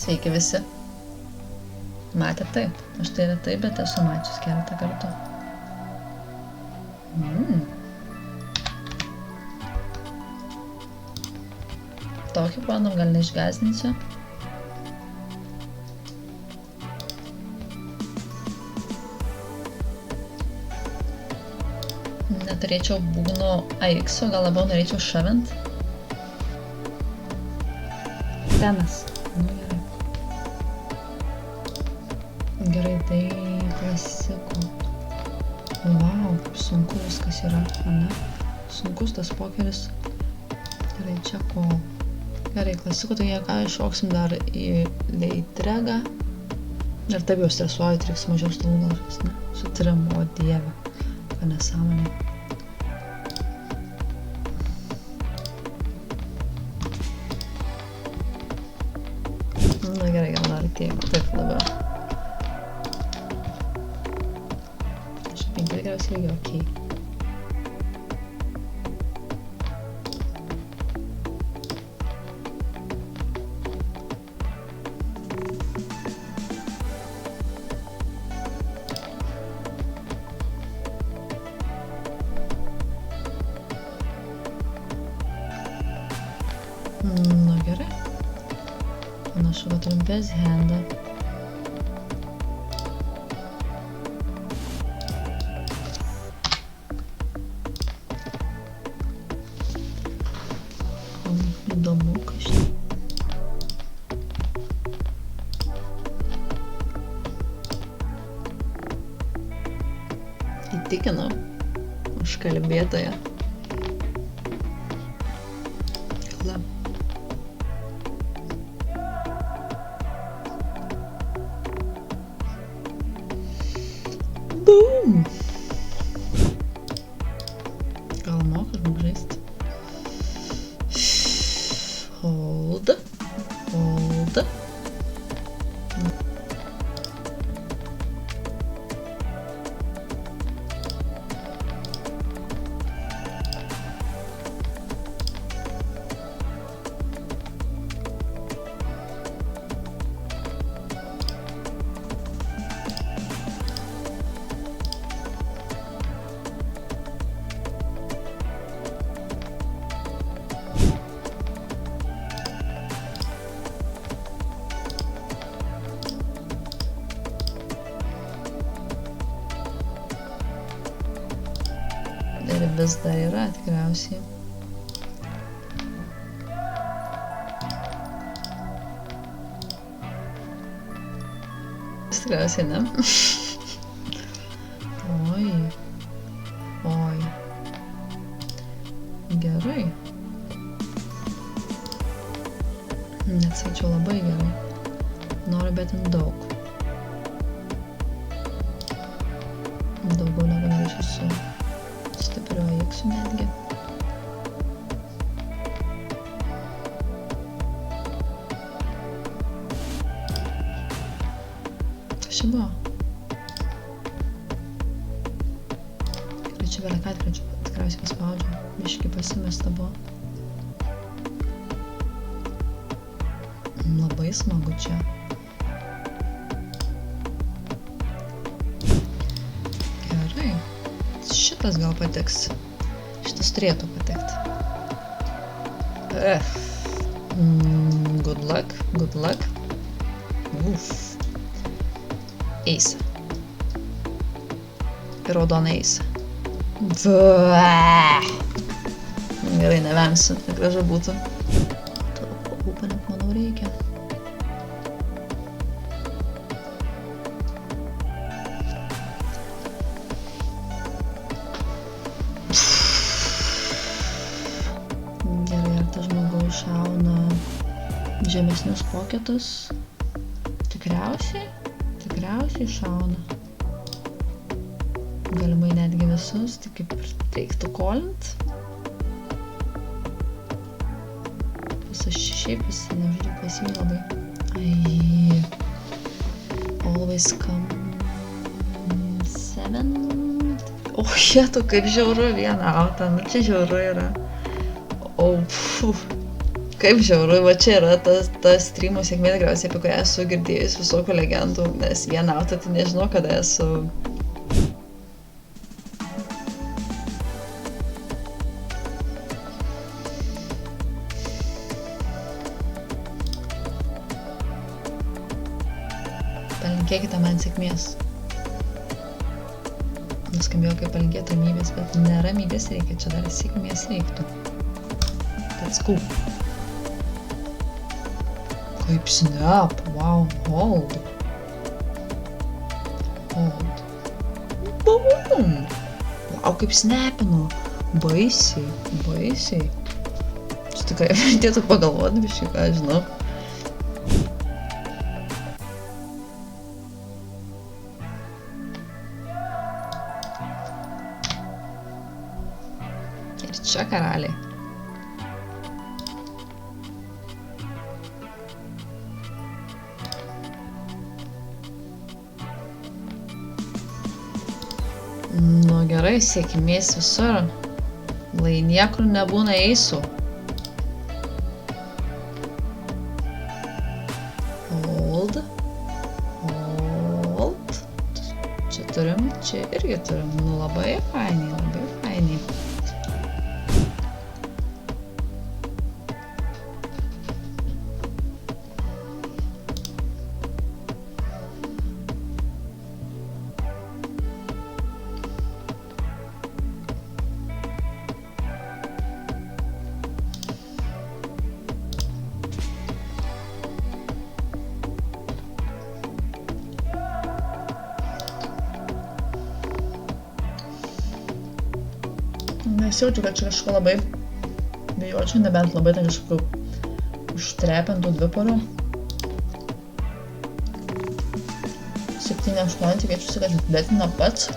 Sveiki visi. Matėt taip? Aš tai retai, bet esu mačius keletą kartų. Tokį poną gal neišgąsdinsiu. Neturėčiau būgno AX, gal labiau norėčiau šavint. Tenas. Nu gerai. Gerai, tai klasiko. Vau, kaip sunku viskas yra, ane? Sunkus tas pokeris. Gerai, čia ko? Gerai, klasiko, tai ką iššoksim dar į leitregą. Ir taip jau stresuoju, tai reiks mažiau stalų gal žais, ne? Su trim, o dieve. Ką nesąmonė. Na gerai, gal dar taip labiau. Aš 5 tikriausiai lygiai, okei. Na gerai. Panašu, kad turim bezhendą. Įdomu, kažkai. Įtikinau. Užkalbėtoja. Boom! Gal moka žmog žaisti? Hold. Hold. Ir vis dar yra, tikriausiai. Tikriausiai ne. Oi. Oi. Gerai. Net sakyčiau labai gerai. Noriu bet daug. Daugiau negu norėčiau su stipriu AX netgi. Kas čia buvo? Gerai, čia vėlė ką tikriausiai paspaudžiu. Biškį pasimesta buvo. Labai smagu čia. Gerai. Šitas gal patiks. Šitas turėtų patekti. Good luck, good luck. Uff. Eisa. Ir raudona eisa. Gerai, nevemsiu, negražu būtų. Openint, manau, reikia. Gerai, ar tas žmogaus šauna žemesnius poketus? Tikriausiai šauna. Galimai netgi visus, tik kaip ir reiktų kolint. Šiaip visi, nežiūrėjau, pas jį labai. Ai. Always come 7. O, jetu, kaip žiauru vieną autą. Nu, čia žiauru yra. O, Kaip žiauru, va čia yra ta streamo sėkmė tikriausiai, apie kurią esu girdėjus visokių legendų, nes vieną autą tai nežinau, kada esu. Palinkėkite man sėkmės. Nuskambėjo kaip palinkėti ramybės, bet ne ramybės reikia, čia dar sėkmės reiktų. Let's go. Kaip snap, wow, hold. Hold. Boom. Wow, kaip snapinu. Baisiai, baisiai. Čia tikrai vertėtų pagalvoti biškai, ką žinau. Ir čia karaliai. Nu gerai, sėkmės visur. Lai niekur nebūna eisiu. Hold. Hold. Čia turim, čia irgi turim. Nu labai fainiai, labai fainiai. Nesijaučiu, kad čia kažko labai bijočiau, nebent labai ten kažkokių užtrepintų dviporių. 7-8 tikėčiausi, kad betina pats.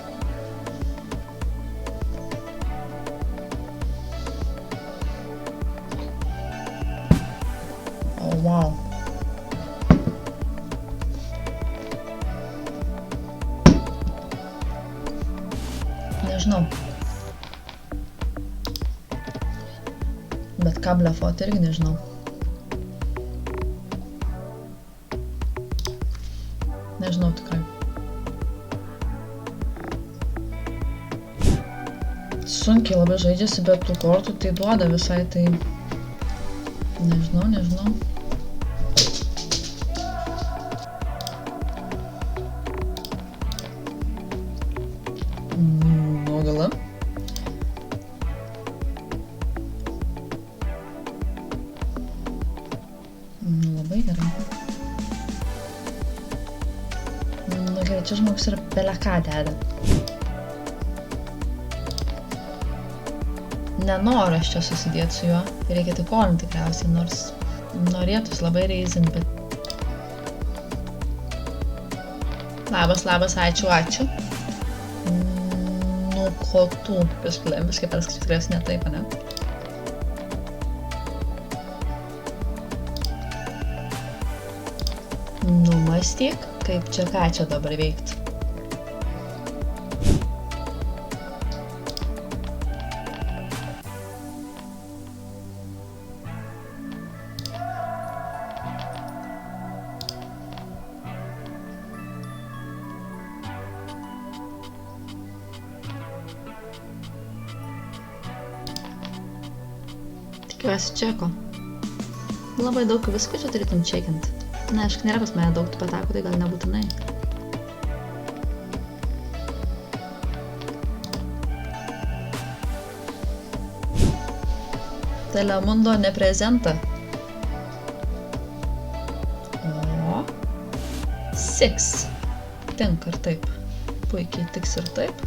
O, wow. Nežinau. Bet ką blefuoti irgi nežinau. Nežinau tikrai. Sunkiai labai žaidžiasi, bet tų kortų tai duoda visai, tai... Nežinau. Nu, gala. Labai gerai. Nu gerai, čia žmogus yra beleką deda. Nenoriu aš čia susidėti su juo. Reikia tik kolint tikriausiai, nors norėtus labai reizint, bet... Labas, ačiū. Nu, ko tu? Biškai perskaičiu tikriausiai ne taip, ne? Numąstyk, kaip čia ką čia dabar veikti. Tikiuosi čeko. Labai daug visko čia turėtum čekinti. Na, aišku, nėra pas mane daug tų patakų, tai gal nebūtinai. Telemundo neprezenta. O. 6. Tinka ir taip. Puikiai tiks ir taip.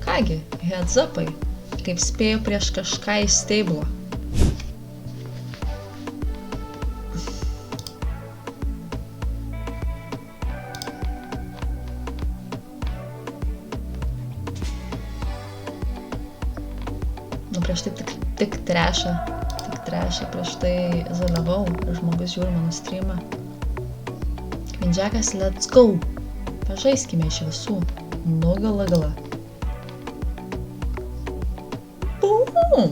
Kągi, heads upai. Kaip spėjau prieš kažką į steiblą. Nu, prieš tai tik trešą prieš tai izoliavau ir žmogus žiūri mano streamą. Kvindžiakas, let's go! Pažaiskime iš visų. Nu, gala. Boom!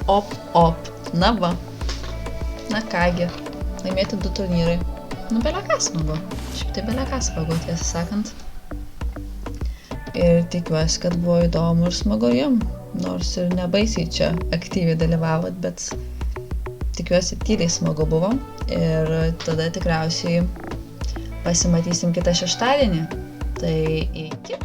Op. Na va. Na kągi. Laimėti 2 turnyrai. Nu, beleką smagu. Šiaip tai beleką smagu, tiesą sakant. Ir tikiuosi, kad buvo įdomu ir smagu jum. Nors ir nebaisiai čia aktyviai dalyvavot, bet tikiuosi tyliai smagu buvo. Ir tada tikriausiai pasimatysim kitą šeštadienį. Tai iki.